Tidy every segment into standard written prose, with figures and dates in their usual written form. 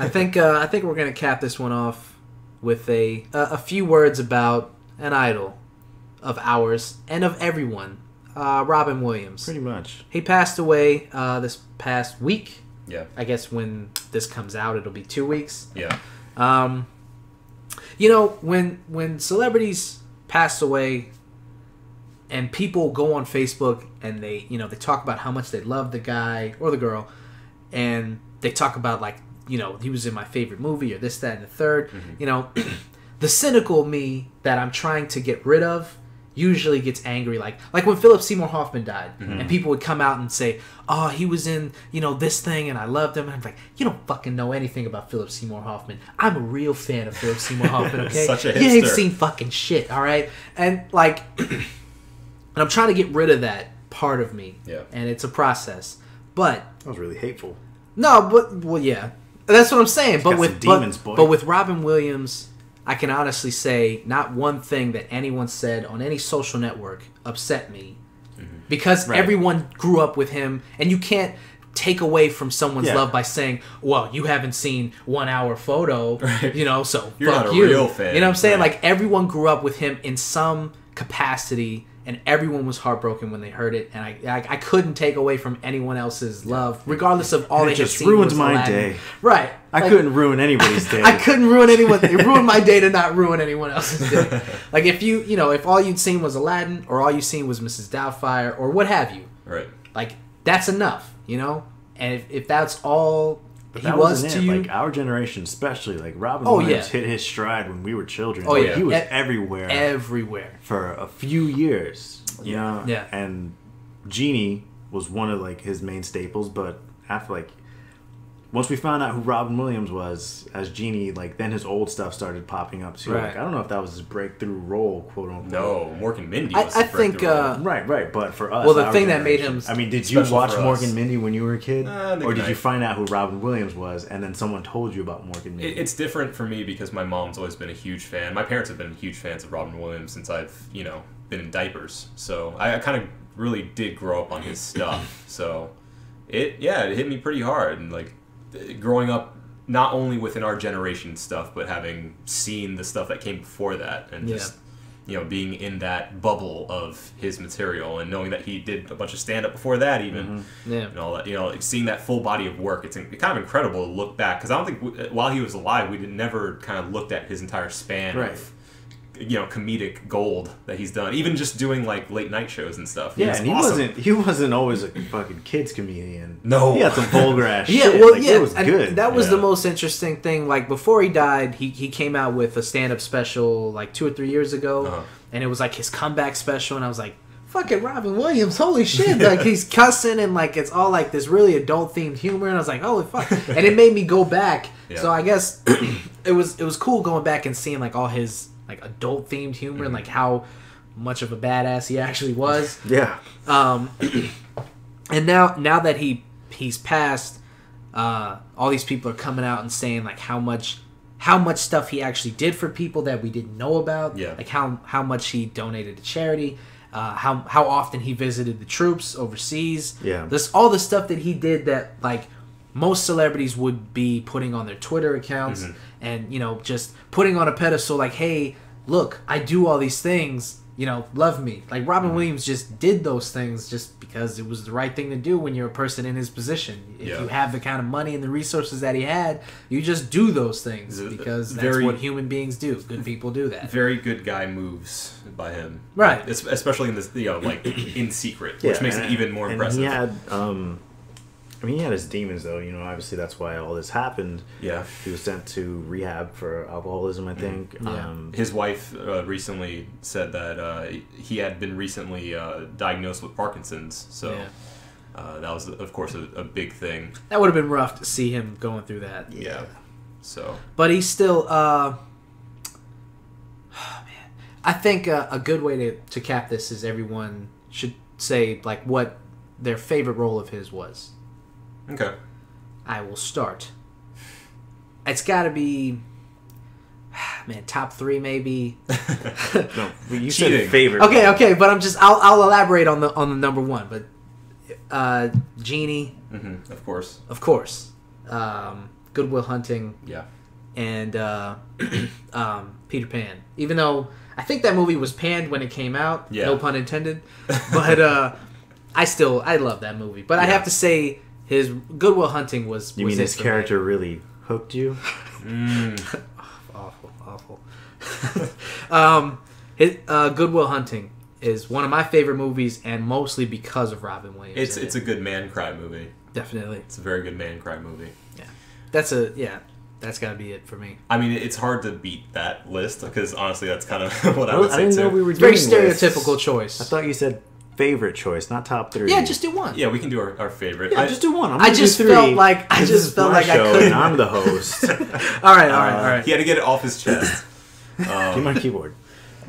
I think we're gonna cap this one off with a few words about an idol of ours and of everyone, Robin Williams. Pretty much. He passed away this past week. Yeah. I guess when this comes out, it'll be 2 weeks. Yeah. You know, when celebrities pass away and people go on Facebook and they talk about how much they love the guy or the girl, and they talk about, like, he was in my favorite movie or this, that, and the third. Mm-hmm. The cynical me that I'm trying to get rid of usually gets angry, like when Philip Seymour Hoffman died, mm-hmm. and people would come out and say, oh, he was in this thing and I loved him, and I'm like, you don't fucking know anything about Philip Seymour Hoffman. I'm a real fan of Philip Seymour Hoffman. Okay, Such a hipster. You ain't seen fucking shit, all right? And like and I'm trying to get rid of that part of me. Yeah. And it's a process, but that was really hateful. No, but well, yeah, that's what I'm saying. But with demons, boy. But with Robin Williams, I can honestly say not one thing that anyone said on any social network upset me, mm-hmm. because everyone grew up with him, and you can't take away from someone's love by saying, well, you haven't seen 1 hour photo, so you're fuck not a you. real fan. You know what I'm saying? Right. Like, everyone grew up with him in some capacity, and everyone was heartbroken when they heard it, and I couldn't take away from anyone else's love, regardless of all they had seen. It just ruined was my Aladdin. day. Right. I couldn't ruin anybody's day. I couldn't ruin anyone. It ruined my day to not ruin anyone else's day. Like, if if all you'd seen was Aladdin, or all you'd seen was Mrs. Doubtfire, or what have you. Right. Like, that's enough, And if that's all but he that was wasn't to it. you, Like, our generation, especially, like, Robin Williams hit his stride when we were children. Oh, yeah. He was everywhere. Everywhere. For a few years. Yeah. Yeah. And Genie was one of, like, his main staples, but after, like, once we found out who Robin Williams was as Genie, like, then his old stuff started popping up too. Right. Like, I don't know if that was his breakthrough role, quote unquote. No, Mork and Mindy was I his breakthrough think role. Right, but for us, well, the thing that made him, I mean, did you special watch for Mork us. and Mindy when you were a kid, or did I- you find out who Robin Williams was, and then someone told you about Mork and Mindy? It's different for me because my mom's always been a huge fan. My parents have been huge fans of Robin Williams since I've been in diapers. So I kind of really did grow up on his stuff. So it hit me pretty hard, and like growing up not only within our generation stuff, but having seen the stuff that came before that, and just being in that bubble of his material, and knowing that he did a bunch of stand-up before that even, and all that, like seeing that full body of work, it's kind of incredible to look back, because I don't think while he was alive we never kind of looked at his entire span of comedic gold that he's done, even just doing like late night shows and stuff. Yeah, and he wasn't always a fucking kids comedian. No, he had some vulgar ass yeah, shit. well, like, yeah, it was and good. that was the most interesting thing. Like, before he died, he came out with a stand-up special like 2 or 3 years ago, and it was like his comeback special, and I was like, fucking Robin Williams, holy shit. Like, he's cussing, and like it's all like this really adult themed humor, and I was like, holy fuck. And it made me go back. So I guess it was cool going back and seeing like all his like adult themed humor, and like how much of a badass he actually was. Yeah. And now that he's passed, all these people are coming out and saying like how much stuff he actually did for people that we didn't know about. Yeah. Like how much he donated to charity, how often he visited the troops overseas. Yeah. All the stuff that he did that like most celebrities would be putting on their Twitter accounts, and just putting on a pedestal like, hey, look, I do all these things, love me. Like, Robin Williams just did those things just because it was the right thing to do when you're a person in his position. If you have the kind of money and the resources that he had, you just do those things because that's what human beings do. Good people do that. Very good guy moves by him, right? Especially in this, like in secret, which makes it even more impressive. He had, he had his demons, though. Obviously that's why all this happened. Yeah. He was sent to rehab for alcoholism, I think. Yeah. His wife recently said that he had been recently diagnosed with Parkinson's, so that was, of course, a big thing. That would have been rough to see him going through that. Yeah. So. But he's still, man. I think a good way to cap this is everyone should say, like, what their favorite role of his was. Okay. I will start. It's got to be, man, top 3 maybe. No, you said favorite. Okay, but I'll elaborate on the number 1. But Genie, Of course. Good Will Hunting, Yeah. and Peter Pan. Even though I think that movie was panned when it came out, Yeah. no pun intended. But I love that movie. But I have to say, his Good Will Hunting was. You mean his character really hooked you? Awful. His Good Will Hunting is one of my favorite movies, and mostly because of Robin Williams. It's a good man cry movie. Definitely. It's a very good man cry movie. Yeah. That's got to be it for me. I mean, it's hard to beat that list because honestly, that's kind of what I would say I didn't too. know we were It's very doing lists. stereotypical choice. I thought you said favorite choice, not top 3. Yeah, just do one. Yeah, we can do our favorite. Yeah, just do one. I just felt like I couldn't. I'm the host. All right. He had to get it off his chest. Give me my keyboard.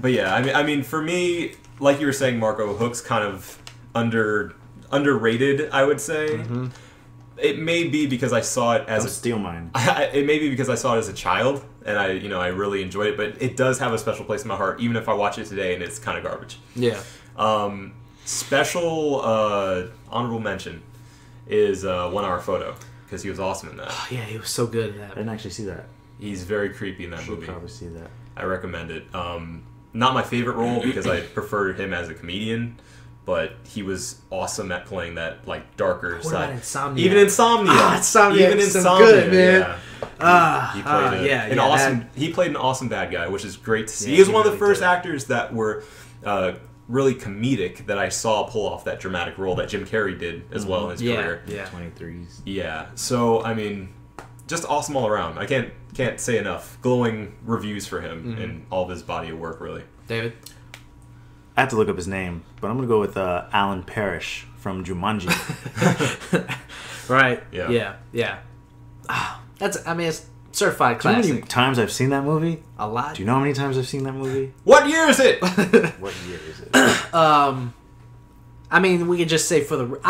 But yeah, I mean, for me, like you were saying, Marco, Hook's kind of underrated. I would say. Mm-hmm. It may be because I saw it as Don't steal mine. It may be because I saw it as a child and I really enjoyed it, but it does have a special place in my heart, even if I watch it today and it's kind of garbage. Yeah. Special honorable mention is 1 Hour Photo because he was awesome in that. Oh, yeah, he was so good in I that. didn't actually see that. He's very creepy in that Should movie. probably see that. I recommend it. Not my favorite role because I preferred him as a comedian, but he was awesome at playing that like darker What side. about Insomnia? Even Insomnia. Insomnia. Even is so Insomnia. good, man. Yeah. He played an awesome bad guy, which is great to see. Yeah, he was he one of the really first did. actors that were really comedic that I saw pull off that dramatic role that Jim Carrey did as well in his career. Yeah. 23s. Yeah. So I mean, just awesome all around. I can't say enough glowing reviews for him and all of his body of work. Really. David? I have to look up his name, but I'm going to go with Alan Parrish from Jumanji. Right. Yeah. Yeah. It's certified Do you know how classic. many times I've seen that movie? A lot. Do you know how many times I've seen that movie? What year is it? What year is it? I mean, we could just say for the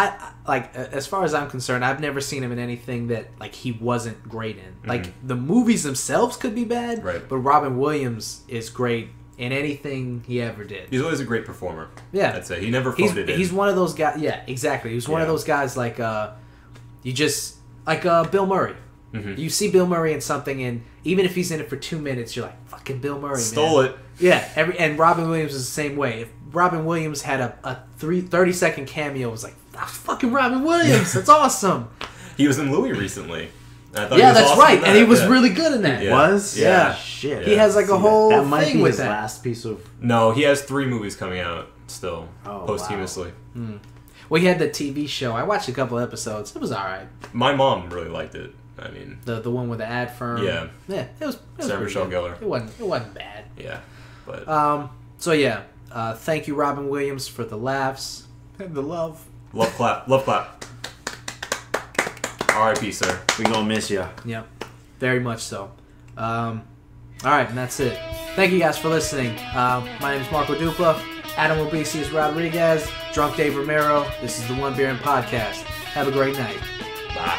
as far as I'm concerned, I've never seen him in anything that like he wasn't great in. Like the movies themselves could be bad, Right. but Robin Williams is great in anything he ever did. He's always a great performer. Yeah. I'd say he never phoned it in. He's one of those guys. Yeah, exactly. He's one of Yeah. those guys like you just like Bill Murray. Mhm. You see Bill Murray in something, and even if he's in it for 2 minutes, you're like, "Fucking Bill Murray, Stole man." it. Yeah, and Robin Williams is the same way. If Robin Williams had a 30-second cameo, it was like, "That's fucking Robin Williams. That's awesome." He was in Louis recently. I thought he Yeah, was that's awesome right, in and he that, was yeah. really good in that. Yeah. Was? Yeah. Shit. He has like a whole That might thing be with his that. last piece of... No, he has 3 movies coming out still, Oh, posthumously. Well, he had the TV show. I watched a couple episodes. It was all right. My mom really liked it. I mean, The one with the ad firm. Yeah. Yeah, it was Sarah pretty Michelle good. Gellar. It wasn't bad. yeah, but So yeah, thank you, Robin Williams, for the laughs and the love. love clap. R.I.P. sir. We gonna miss ya. Yep, very much so. All right, and that's it. Thank you guys for listening. My name is Marco Dupla. Adam Obese is Rodriguez. Drunk Dave Romero. This is the One Beer and Podcast. Have a great night. Bye.